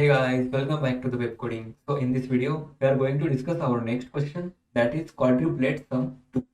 Hey guys, welcome back to the Pepcoding. So in this video, we are going to discuss our next question, that is quadruplet sum 2.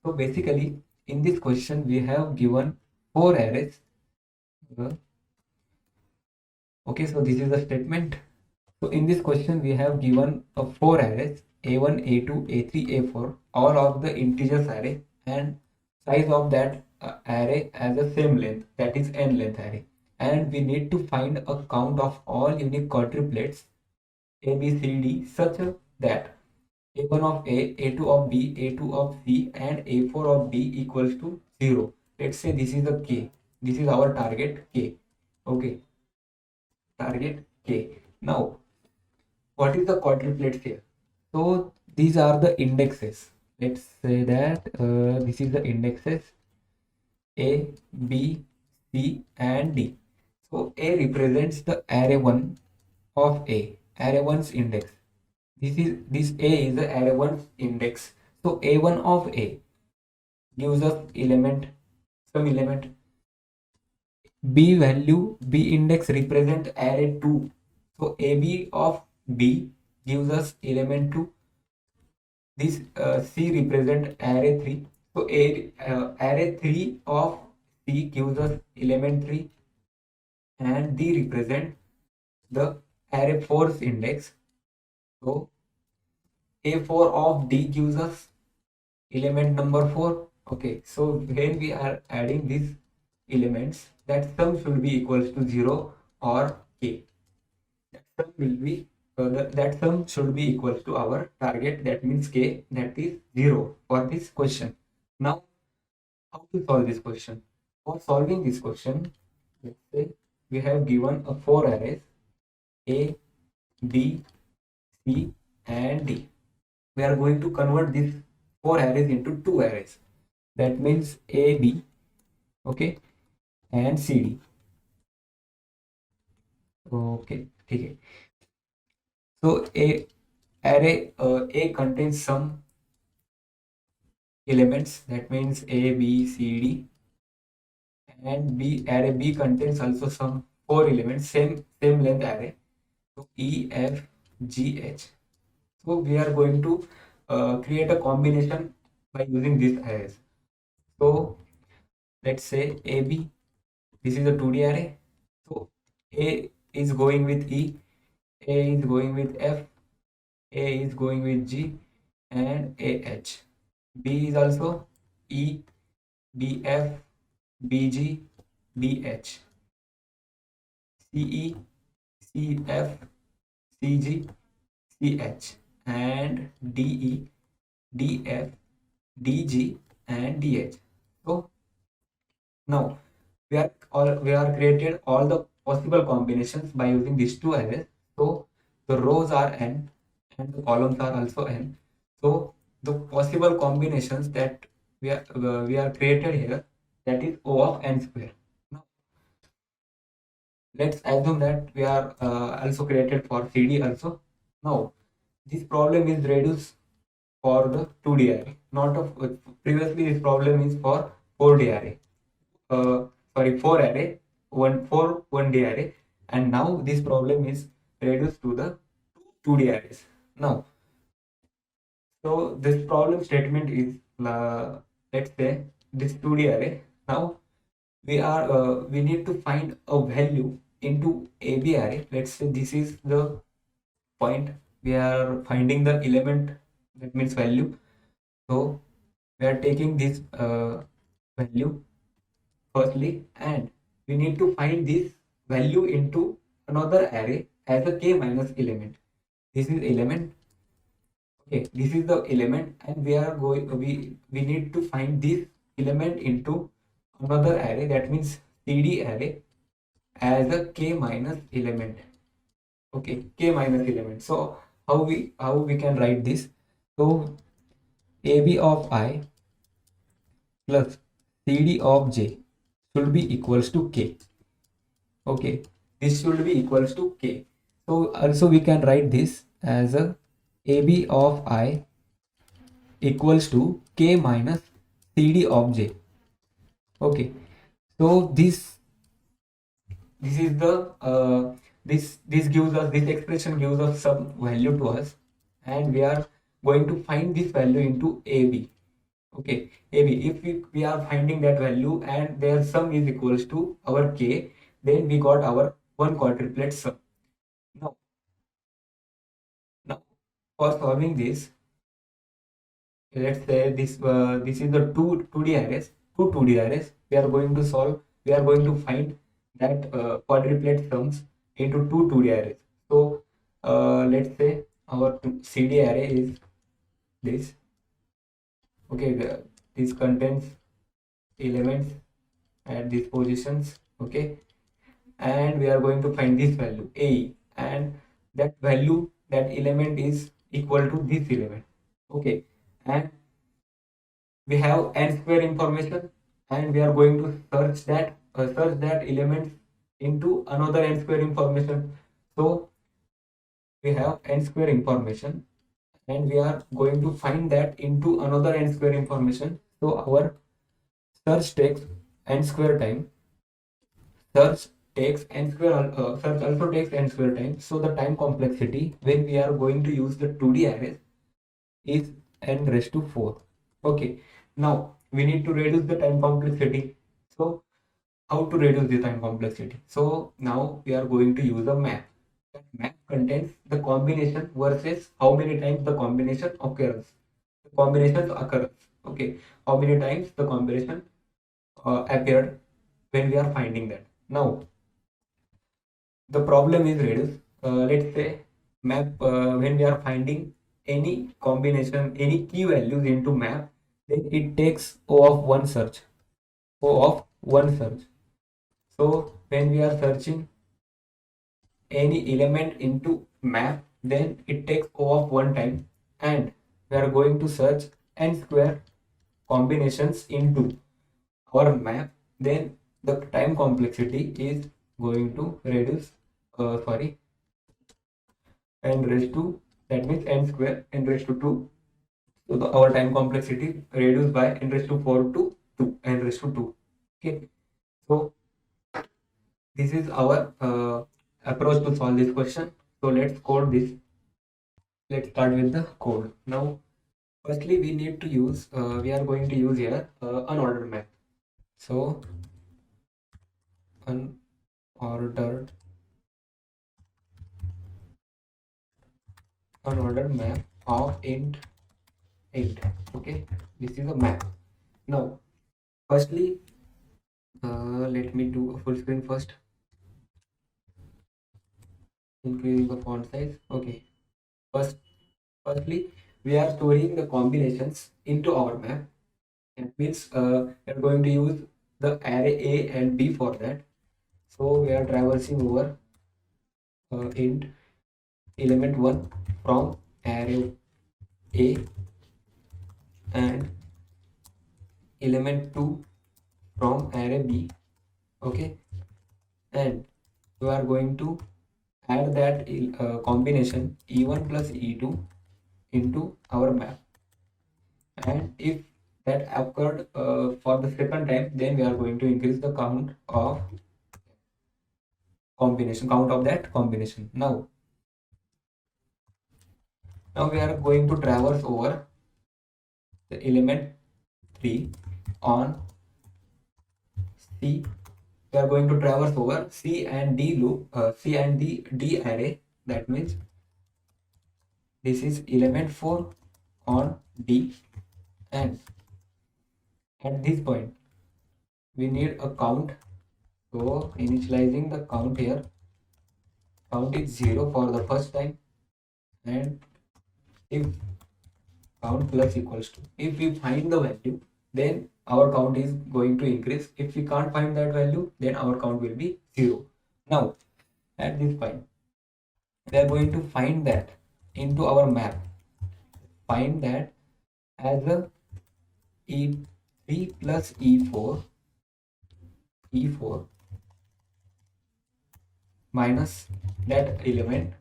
So basically, in this question, we have given 4 arrays. Uh, Okay, so this is the statement. So in this question, we have given 4 arrays, A1, A2, A3, A4, all of the integers array, and size of that array as the same length, that is n length array. And we need to find a count of all unique quadruplets A, B, C, D such that A1 of A, A2 of B, A2 of C and A4 of D equals to 0. Let's say this is a K. This is our target K. Okay, target K. Now, what is the quadruplets here? So these are the indexes. Let's say that this is the indexes A, B, C and D. So A represents the array 1 of A, array 1's index. This A is the array 1's index. So A1 of A gives us some element. B value, B index represent array 2. So AB of B gives us element 2. This C represent array 3. So array 3 of C gives us element 3, and D represent the array 4's index. So A4 of D gives us element number 4. Okay, so when we are adding these elements, that sum should be equals to 0 or K. That sum will be that sum should be equals to our target, that means K, that is 0 for this question. Now, how to solve this question? For solving this question, let's say we have given a 4 arrays A, B, C and D. We are going to convert these 4 arrays into 2 arrays. That means A, B, okay, and C, D. Okay, okay. So array A contains some elements, that means A, B, C, D, and array B contains also some 4 elements, same length array. So E, F, G, H. So we are going to create a combination by using these arrays. So let's say AB, this is a 2D array. So A is going with E, A is going with F, A is going with G and AH. B is also E, BF, BG, BH. CE, CF, CG, CH and DE, DF, DG and DH. So now we are created all the possible combinations by using these 2 arrays. So the rows are n and the columns are also n. So the possible combinations that we are created here, that is O of n square. Now let's assume that we are also created for CD also. Now this problem is reduced for the 2D array, not of previously this problem is for 4D array. Sorry, 4 array, 1D array, and now this problem is reduced to the 2D arrays. Now, so this problem statement is let's say this 2D array. Now we need to find a value into AB array. Let's say this is the point we are finding the element, that means value. So we are taking this value firstly, and we need to find this value into another array as a k minus element. This is element. Okay, this is the element, and we need to find this element into another array, that means CD array, as a k minus element. Okay, k minus element. So how we can write this? So AB of I plus CD of j should be equals to k. Okay, this should be equals to k. So also we can write this as a AB of I equals to k minus CD of j. Okay, so this is the this gives us, this expression gives us some value to us, and we are going to find this value into AB. Okay, AB, if we are finding that value and their sum is equals to our K, then we got our one quadruplet sum. Now for solving this, let's say this is the two D arrays, two 2D arrays. We are going to solve. We are going to find that quadruplet sums into two 2D arrays. So let's say our CD array is this. Okay, this contains elements at these positions. Okay, and we are going to find this value A, and that value, that element is equal to this element. Okay, and we have n square information, and we are going to search that element into another n square information. So we have n square information, and we are going to find that into another n square information. So our search takes n square time. Search takes n square. Search also takes n square time. So the time complexity when we are going to use the 2D arrays is n raised to 4. Okay, now we need to reduce the time complexity. So how to reduce the time complexity? So now we are going to use a map. That map contains the combination versus how many times the combination occurs. The combinations occurs. Okay, how many times the combination appeared when we are finding that. Now the problem is reduced. Let's say map, when we are finding any combination, any key values into map, then it takes O of one search. O of one search. So when we are searching any element into map, then it takes O of one time, and we are going to search n square combinations into our map, then the time complexity is going to reduce, sorry, n raised to, that means n square n raised to 2. So our time complexity reduced by n raised to 4 to 2, n raised to 2. Okay, so this is our approach to solve this question. So let's code this. Let's start with the code. Now firstly we need to use, we are going to use here unordered map. So unordered map of int 8. Okay, this is a map. Now firstly, let me do a full screen first, increasing the font size. Okay, firstly we are storing the combinations into our map. That means we are going to use the array A and B for that. So we are traversing over int element 1 from array A and element 2 from array B. Okay, and we are going to add that combination E1 plus E2 into our map, and if that occurred for the second time, then we are going to increase the count of that combination. Now we are going to traverse over the element 3 on C. We are going to traverse over C and D loop, C and D array. That means this is element 4 on D, and at this point we need a count. So initializing the count here, count is 0 for the first time, and if count plus equals to, if we find the value, then our count is going to increase. If we can't find that value, then our count will be 0. Now at this point we are going to find that into our map, find that as a E3 plus E4 minus that element.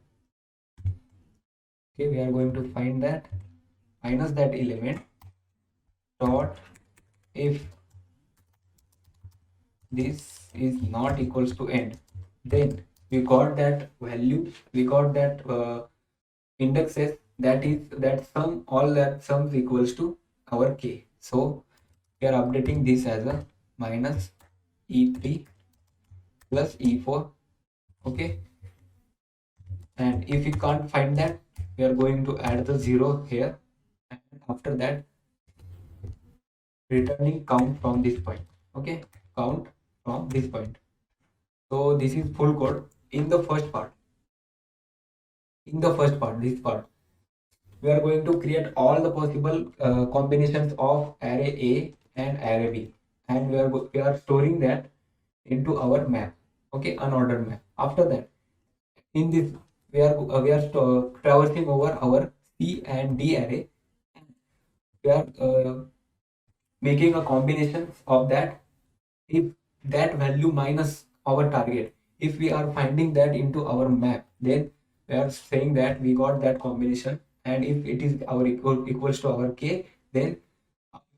Okay, we are going to find that minus that element dot, if this is not equals to end, then we got that value, we got that indexes, that is that sum, all that sums equals to our k. So we are updating this as a minus e3 plus e4. Okay, and if we can't find that, we are going to add the 0 here, and after that returning count from this point. Okay, count from this point. So this is full code. In the first part, this part, we are going to create all the possible combinations of array A and array B, and we are storing that into our map. Okay, unordered map. After that, in this, we are traversing over our C and D array. We are making a combination of that. If that value minus our target, if we are finding that into our map, then we are saying that we got that combination, and if it is our equals to our k, then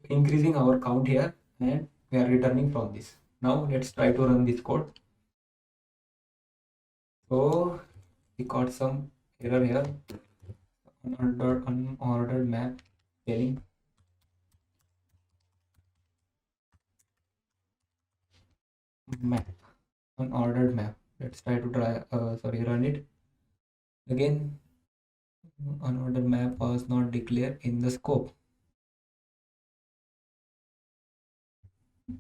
increasing our count here, and we are returning from this. Now let's try to run this code. So we got some error here. Unordered map telling map, unordered map. Let's try to run it again. Unordered map was not declared in the scope.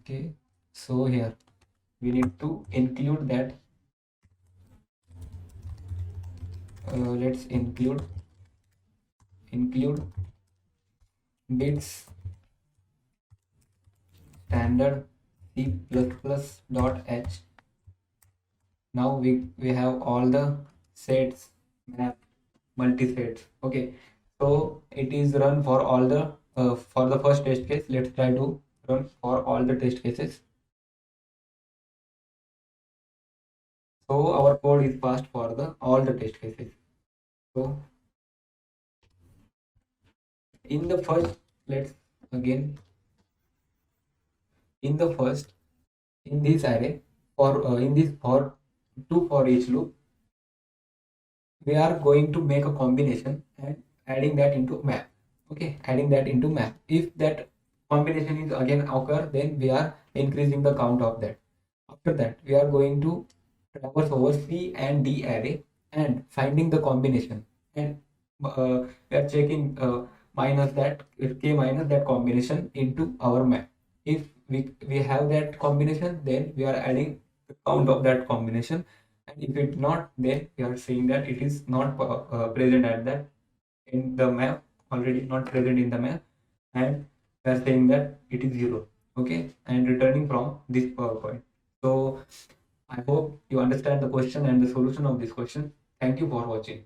Okay, so here we need to include that. Let's include bits standard C++ dot h. Now we have all the sets, map, multi-sets. Okay, so it is run for all the for the first test case. Let's try to run for all the test cases. So our code is passed for the all the test cases. So in the first, let's again, in the first, in this array, for in this for two for each loop, we are going to make a combination and adding that into map. Okay, adding that into map. If that combination is again occur, then we are increasing the count of that. After that, we are going to traverse over C and D array and finding the combination, and we are checking minus that, if k minus that combination into our map. If we have that combination, then we are adding the count of that combination, and if it's not, then we are saying that it is not present at that in the map, already not present in the map, and we are saying that it is 0. Okay, and returning from this point. So I hope you understand the question and the solution of this question. Thank you for watching.